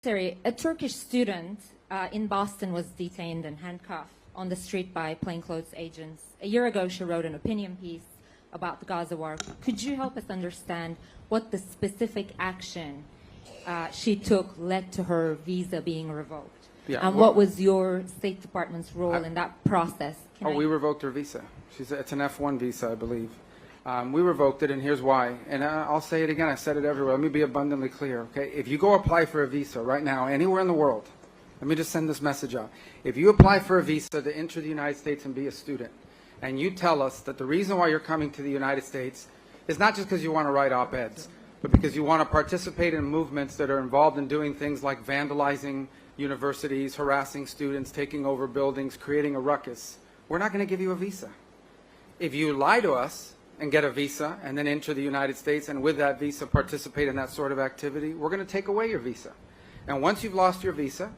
Terry, a Turkish student in Boston was detained and handcuffed on the street by plainclothes agents. A year ago, she wrote an opinion piece about the Gaza war. Could you help us understand what the specific action she took led to her visa being revoked? Yeah, and well, what was your State Department's role in that process? We revoked her visa. It's an F1 visa, I believe. We revoked it, and here's why. And I'll say it again. I said it everywhere. Let me be abundantly clear, okay? If you go apply for a visa right now, anywhere in the world, let me just send this message out. If you apply for a visa to enter the United States and be a student, and you tell us that the reason why you're coming to the United States is not just because you want to write op-eds, but because you want to participate in movements that are involved in doing things like vandalizing universities, harassing students, taking over buildings, creating a ruckus, we're not going to give you a visa. If you lie to us and get a visa and then enter the United States and with that visa participate in that sort of activity, we're going to take away your visa. And once you've lost your visa,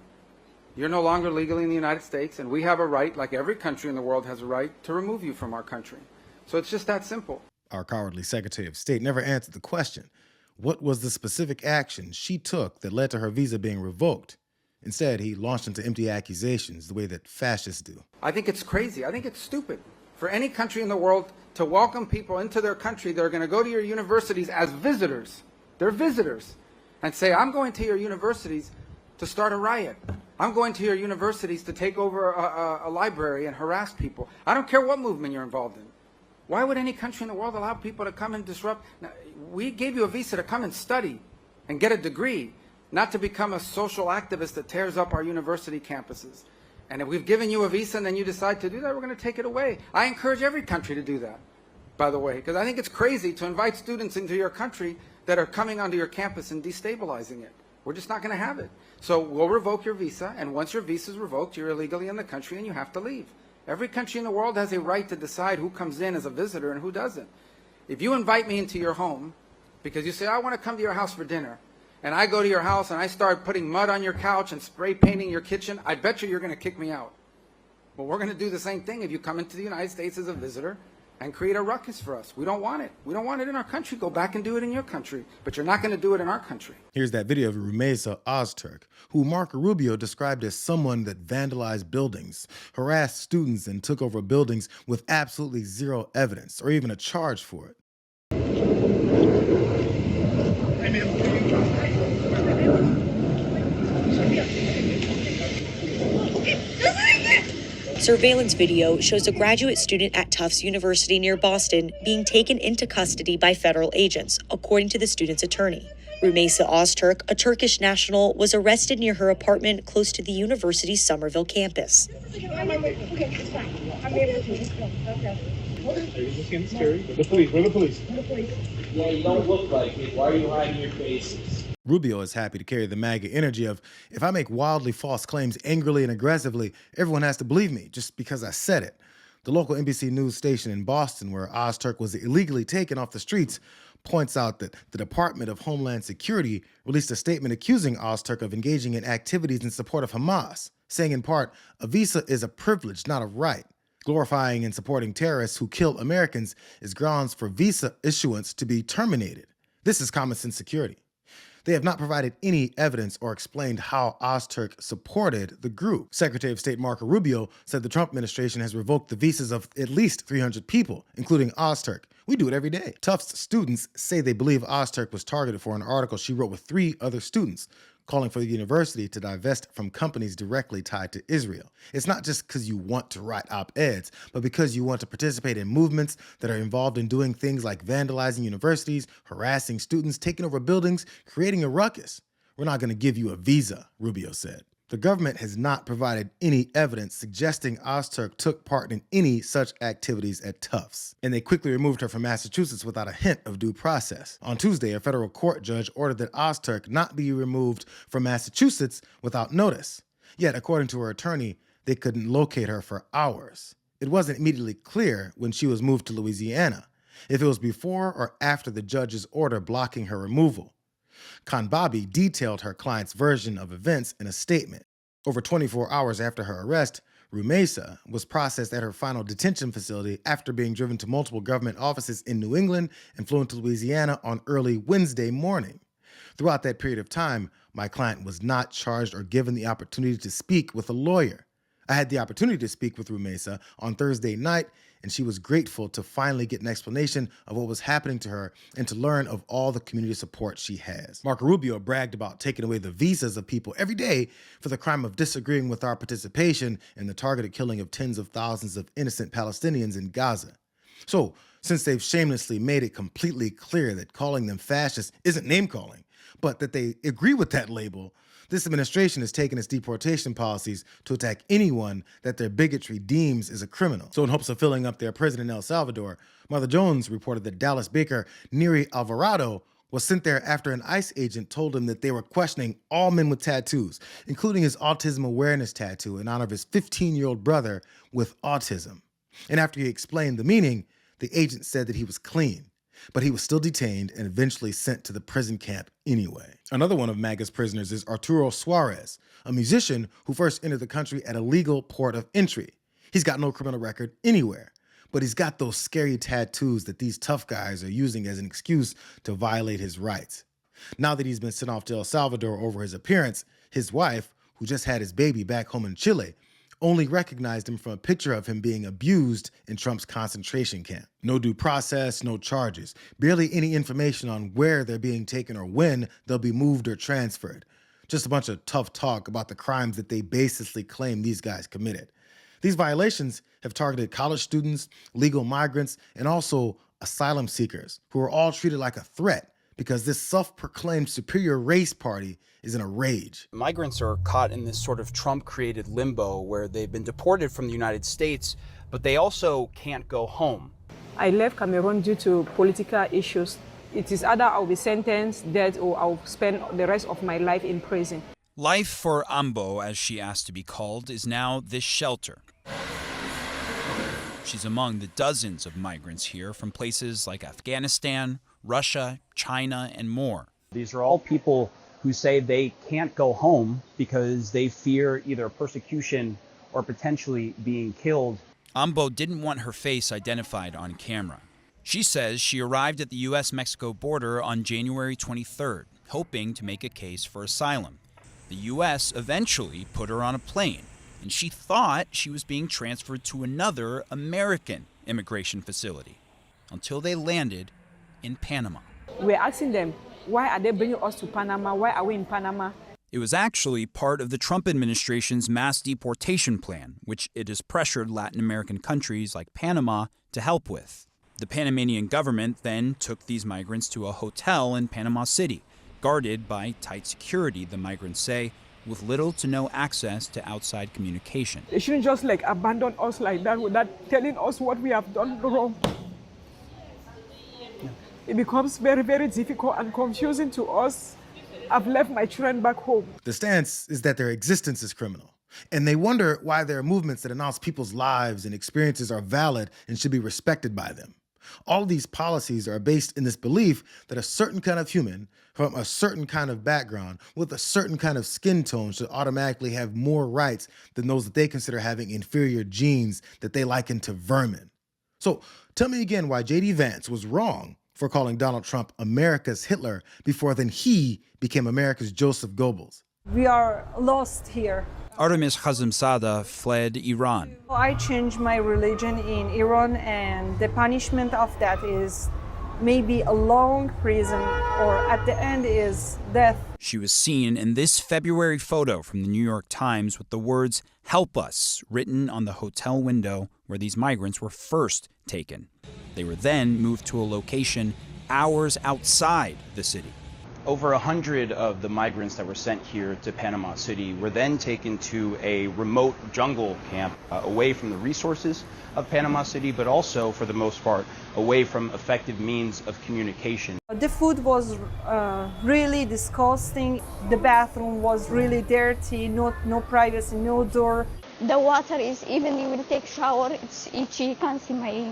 you're no longer legally in the United States, and we have a right, like every country in the world has a right, to remove you from our country. So it's just that simple. Our cowardly Secretary of State never answered the question. What was the specific action she took that led to her visa being revoked? Instead, he launched into empty accusations the way that fascists do. I think it's crazy. I think it's stupid for any country in the world to welcome people into their country that are going to go to your universities as visitors. They're visitors. And say, I'm going to your universities to start a riot. I'm going to your universities to take over a library and harass people. I don't care what movement you're involved in. Why would any country in the world allow people to come and disrupt? Now, we gave you a visa to come and study and get a degree, not to become a social activist that tears up our university campuses. And if we've given you a visa and then you decide to do that, we're going to take it away. I encourage every country to do that, by the way, because I think it's crazy to invite students into your country that are coming onto your campus and destabilizing it. We're just not going to have it. So we'll revoke your visa, and once your visa is revoked, you're illegally in the country and you have to leave. Every country in the world has a right to decide who comes in as a visitor and who doesn't. If you invite me into your home because you say, I want to come to your house for dinner, and I go to your house and I start putting mud on your couch and spray painting your kitchen, I bet you're going to kick me out. Well, we're going to do the same thing if you come into the United States as a visitor and create a ruckus for us. We don't want it. We don't want it in our country. Go back and do it in your country. But you're not going to do it in our country. Here's that video of Rumeysa Ozturk, who Marco Rubio described as someone that vandalized buildings, harassed students, and took over buildings with absolutely zero evidence or even a charge for it. Surveillance video shows a graduate student at Tufts University near Boston being taken into custody by federal agents, according to the student's attorney. Rumeysa Ozturk, a Turkish national, was arrested near her apartment close to the university's Somerville campus. The police, where the police? Yeah, you don't look like it. Why are you hiding your faces? Rubio is happy to carry the MAGA energy of, if I make wildly false claims angrily and aggressively, everyone has to believe me just because I said it. The local NBC News station in Boston, where Ozturk was illegally taken off the streets, points out that the Department of Homeland Security released a statement accusing Ozturk of engaging in activities in support of Hamas, saying in part, a visa is a privilege, not a right. Glorifying and supporting terrorists who kill Americans is grounds for visa issuance to be terminated. This is common sense security. They have not provided any evidence or explained how Ozturk supported the group. Secretary of State Marco Rubio said the Trump administration has revoked the visas of at least 300 people, including Ozturk. We do it every day. Tufts students say they believe Ozturk was targeted for an article she wrote with 3 other students, calling for the university to divest from companies directly tied to Israel. It's not just because you want to write op-eds, but because you want to participate in movements that are involved in doing things like vandalizing universities, harassing students, taking over buildings, creating a ruckus. We're not going to give you a visa, Rubio said. The government has not provided any evidence suggesting Ozturk took part in any such activities at Tufts, and they quickly removed her from Massachusetts without a hint of due process. On Tuesday, a federal court judge ordered that Ozturk not be removed from Massachusetts without notice. Yet, according to her attorney, they couldn't locate her for hours. It wasn't immediately clear when she was moved to Louisiana, if it was before or after the judge's order blocking her removal. Kanbabi detailed her client's version of events in a statement. Over 24 hours after her arrest, Rumeysa was processed at her final detention facility after being driven to multiple government offices in New England and flown to Louisiana on early Wednesday morning. Throughout that period of time, my client was not charged or given the opportunity to speak with a lawyer. I had the opportunity to speak with Rumesa on Thursday night, and she was grateful to finally get an explanation of what was happening to her and to learn of all the community support she has. Marco Rubio bragged about taking away the visas of people every day for the crime of disagreeing with our participation in the targeted killing of tens of thousands of innocent Palestinians in Gaza. So, since they've shamelessly made it completely clear that calling them fascists isn't name-calling, but that they agree with that label, this administration has taken its deportation policies to attack anyone that their bigotry deems is a criminal. So in hopes of filling up their prison in El Salvador, Mother Jones reported that Dallas baker Neri Alvarado was sent there after an ICE agent told him that they were questioning all men with tattoos, including his autism awareness tattoo in honor of his 15-year-old brother with autism. And after he explained the meaning, the agent said that he was clean, but he was still detained and eventually sent to the prison camp anyway. Another one of MAGA's prisoners is Arturo Suarez, a musician who first entered the country at a legal port of entry. He's got no criminal record anywhere, but he's got those scary tattoos that these tough guys are using as an excuse to violate his rights. Now that he's been sent off to El Salvador over his appearance, his wife, who just had his baby back home in Chile, only recognized him from a picture of him being abused in Trump's concentration camp. No due process, no charges, barely any information on where they're being taken or when they'll be moved or transferred. Just a bunch of tough talk about the crimes that they baselessly claim these guys committed. These violations have targeted college students, legal migrants, and also asylum seekers, who are all treated like a threat because this self-proclaimed superior race party is in a rage. Migrants are caught in this sort of Trump-created limbo where they've been deported from the United States, but they also can't go home. I left Cameroon due to political issues. It is either I'll be sentenced dead or I'll spend the rest of my life in prison. Life for Ambo, as she asked to be called, is now this shelter. She's among the dozens of migrants here from places like Afghanistan, Russia, China, and more. These are all people who say they can't go home because they fear either persecution or potentially being killed. Ambo didn't want her face identified on camera. She says she arrived at the U.S.-Mexico border on January 23rd, hoping to make a case for asylum. The U.S. eventually put her on a plane, and she thought she was being transferred to another American immigration facility until they landed in Panama. We're asking them, why are they bringing us to Panama? Why are we in Panama? It was actually part of the Trump administration's mass deportation plan, which it has pressured Latin American countries like Panama to help with. The Panamanian government then took these migrants to a hotel in Panama City, guarded by tight security, the migrants say, with little to no access to outside communication. They shouldn't just abandon us like that without telling us what we have done wrong. It becomes very, very difficult and confusing to us. I've left my children back home. The stance is that their existence is criminal, and they wonder why there are movements that announce people's lives and experiences are valid and should be respected by them. All of these policies are based in this belief that a certain kind of human from a certain kind of background with a certain kind of skin tone should automatically have more rights than those that they consider having inferior genes that they liken to vermin. So tell me again why J.D. Vance was wrong for calling Donald Trump America's Hitler before then he became America's Joseph Goebbels. We are lost here. Artemis Khazemzadeh fled Iran. I changed my religion in Iran, and the punishment of that is maybe a long prison, or at the end is death. She was seen in this February photo from the New York Times with the words, "Help us," written on the hotel window where these migrants were first taken. They were then moved to a location hours outside the city. Over 100 of the migrants that were sent here to Panama City were then taken to a remote jungle camp away from the resources of Panama City, but also, for the most part, away from effective means of communication. The food was really disgusting. The bathroom was really dirty, no privacy, no door. The water is, even you will take shower, it's itchy, you can't see my...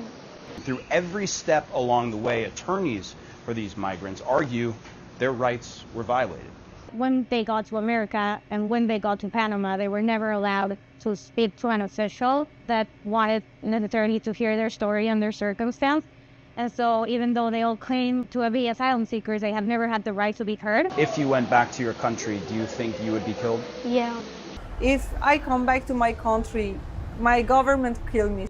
Through every step along the way, attorneys for these migrants argue their rights were violated. When they got to America and when they got to Panama, they were never allowed to speak to an official that wanted an attorney to hear their story and their circumstance. And so even though they all claim to be asylum seekers, they have never had the right to be heard. If you went back to your country, do you think you would be killed? Yeah. If I come back to my country, my government kill me.